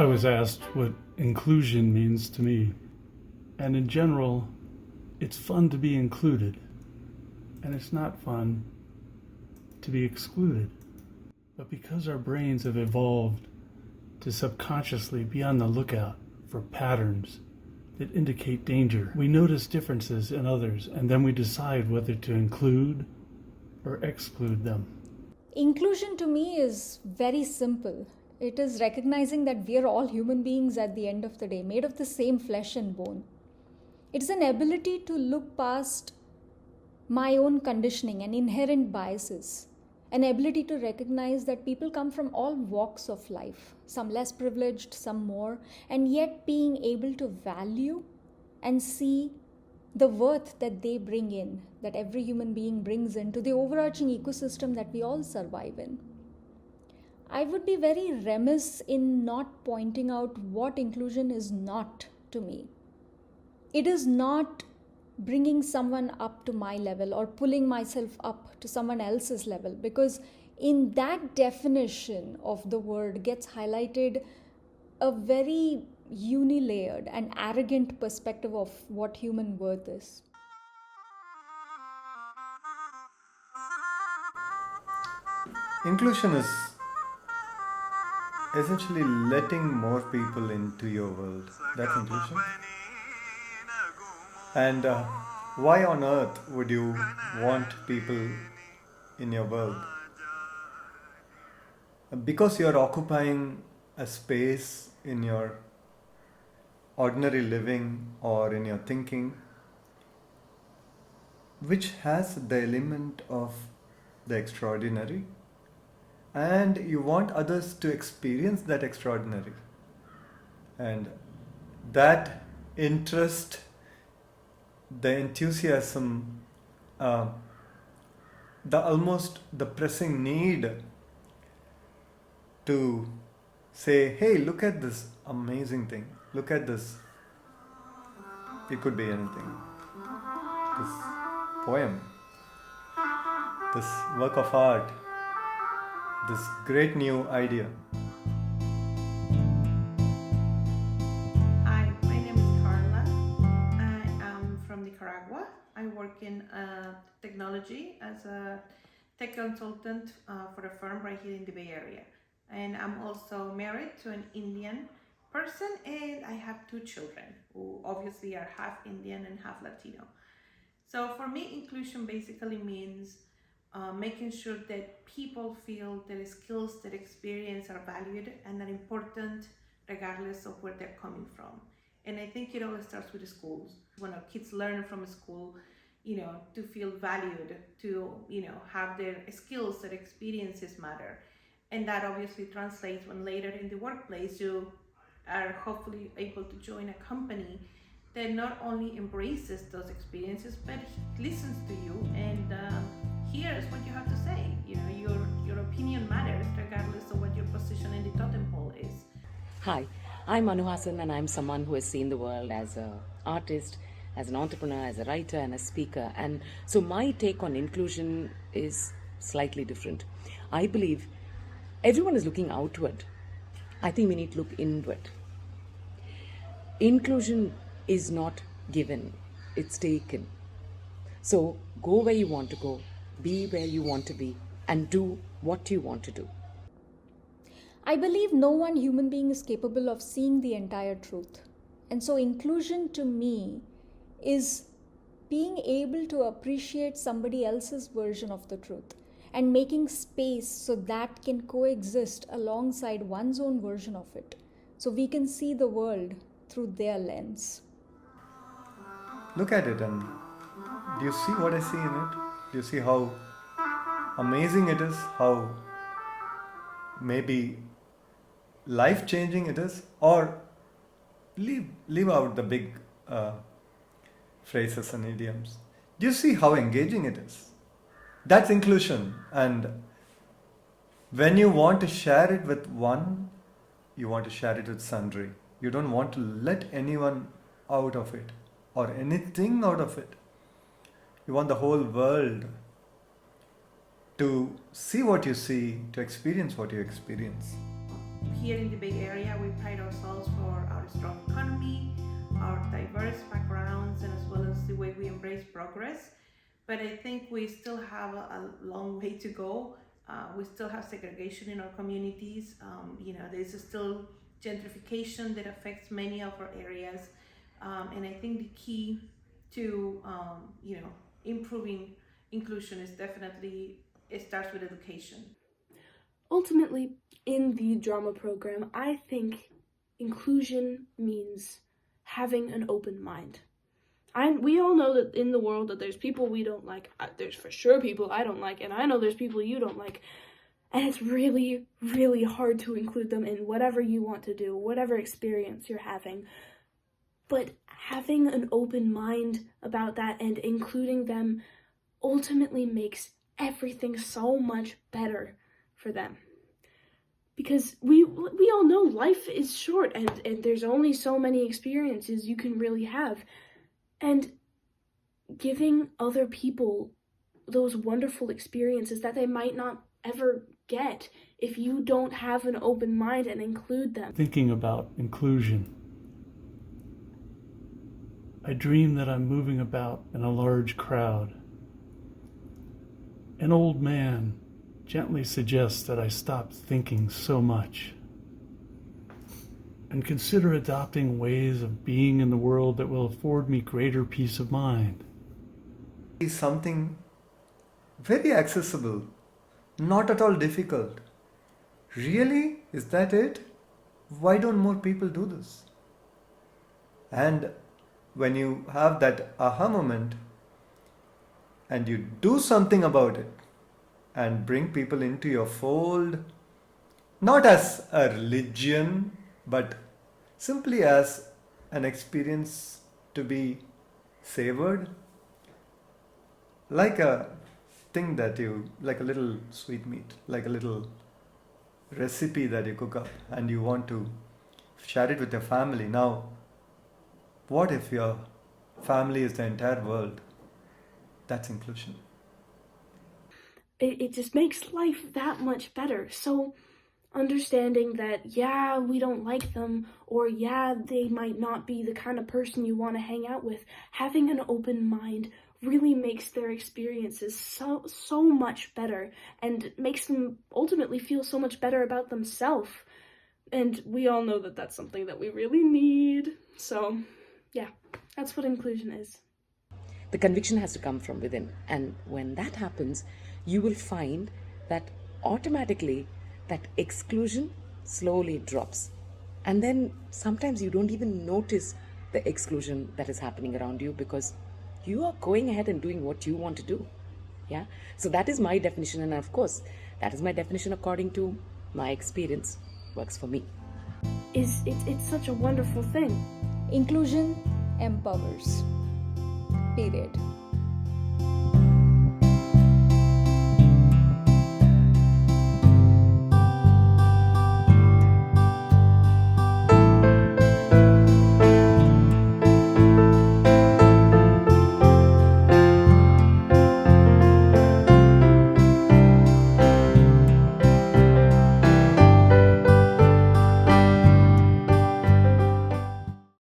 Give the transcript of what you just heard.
I was asked what inclusion means to me. And in general, it's fun to be included. And it's not fun to be excluded. But because our brains have evolved to subconsciously be on the lookout for patterns that indicate danger, we notice differences in others and then we decide whether to include or exclude them. Inclusion to me is very simple. It is recognizing that we are all human beings at the end of the day, made of the same flesh and bone. It is an ability to look past my own conditioning and inherent biases, an ability to recognize that people come from all walks of life, some less privileged, some more, and yet being able to value and see the worth that they bring in, that every human being brings into the overarching ecosystem that we all survive in. I would be very remiss in not pointing out what inclusion is not to me. It is not bringing someone up to my level or pulling myself up to someone else's level, because in that definition of the word gets highlighted a very unilayered and arrogant perspective of what human worth is. Inclusion is essentially letting more people into your world. That's inclusion. And why on earth would you want people in your world? Because you're occupying a space in your ordinary living or in your thinking which has the element of the extraordinary, and you want others to experience that extraordinary, and that interest, the enthusiasm, the pressing need to say, hey, look at this amazing thing, look at this, it could be anything, this poem, this work of art, this great new idea. Hi, my name is Karla. I am from Nicaragua. I work in technology as a tech consultant for a firm right here in the Bay Area. And I'm also married to an Indian person, and I have 2 children who obviously are half Indian and half Latino. So for me, inclusion basically means making sure that people feel their skills, their experience are valued and are important regardless of where they're coming from. And I think it always starts with the schools. When our kids learn from school, to feel valued, to, have their skills, their experiences matter. And that obviously translates when later in the workplace you are hopefully able to join a company that not only embraces those experiences, but listens to you and hears what you have to say. Your opinion matters regardless of what your position in the totem pole is. Hi, I'm Hasan, and I'm someone who has seen the world as an artist, as an entrepreneur, as a writer and a speaker. And so my take on inclusion is slightly different. I believe everyone is looking outward. I think we need to look inward. Inclusion is not given, it's taken. So go where you want to go, be where you want to be, and do what you want to do. I believe no one human being is capable of seeing the entire truth. And so inclusion to me is being able to appreciate somebody else's version of the truth and making space so that can coexist alongside one's own version of it, so we can see the world through their lens. Look at it, and do you see what I see in it? Do you see how amazing it is? How maybe life-changing it is? Or leave out the big phrases and idioms. Do you see how engaging it is? That's inclusion. And when you want to share it with one, you want to share it with sundry. You don't want to let anyone out of it or anything out of it. You want the whole world to see what you see, to experience what you experience. here in the Bay Area, we pride ourselves for our strong economy, our diverse backgrounds, and as well as the way we embrace progress. But I think we still have a long way to go. We still have segregation in our communities. There's still gentrification that affects many of our areas. And I think the key to, improving inclusion is definitely, it starts with education. Ultimately, in the drama program, I think inclusion means having an open mind. We all know that in the world that there's people we don't like. There's for sure people I don't like, and I know there's people you don't like. And it's really, really hard to include them in whatever you want to do, whatever experience you're having. But having an open mind about that and including them ultimately makes everything so much better for them. Because we all know life is short, and there's only so many experiences you can really have. And giving other people those wonderful experiences that they might not ever get if you don't have an open mind and include them. Thinking about inclusion, I dream that I'm moving about in a large crowd. An old man gently suggests that I stop thinking so much and consider adopting ways of being in the world that will afford me greater peace of mind. Is something very accessible, not at all difficult. Really? Is that it? Why don't more people do this? And when you have that aha moment and you do something about it and bring people into your fold, not as a religion, but simply as an experience to be savored, like a thing like a little sweetmeat, like a little recipe that you cook up and you want to share it with your family. Now, what if your family is the entire world? That's inclusion. It just makes life that much better. So understanding that, yeah, we don't like them, or yeah, they might not be the kind of person you want to hang out with, having an open mind really makes their experiences so much better, and makes them ultimately feel so much better about themselves. And we all know that that's something that we really need. So yeah, that's what inclusion is. The conviction has to come from within, and when that happens, you will find that automatically that exclusion slowly drops. And then sometimes you don't even notice the exclusion that is happening around you because you are going ahead and doing what you want to do. Yeah. So that is my definition, and of course, that is my definition according to my experience. Works for me. It's such a wonderful thing. Inclusion empowers. Period.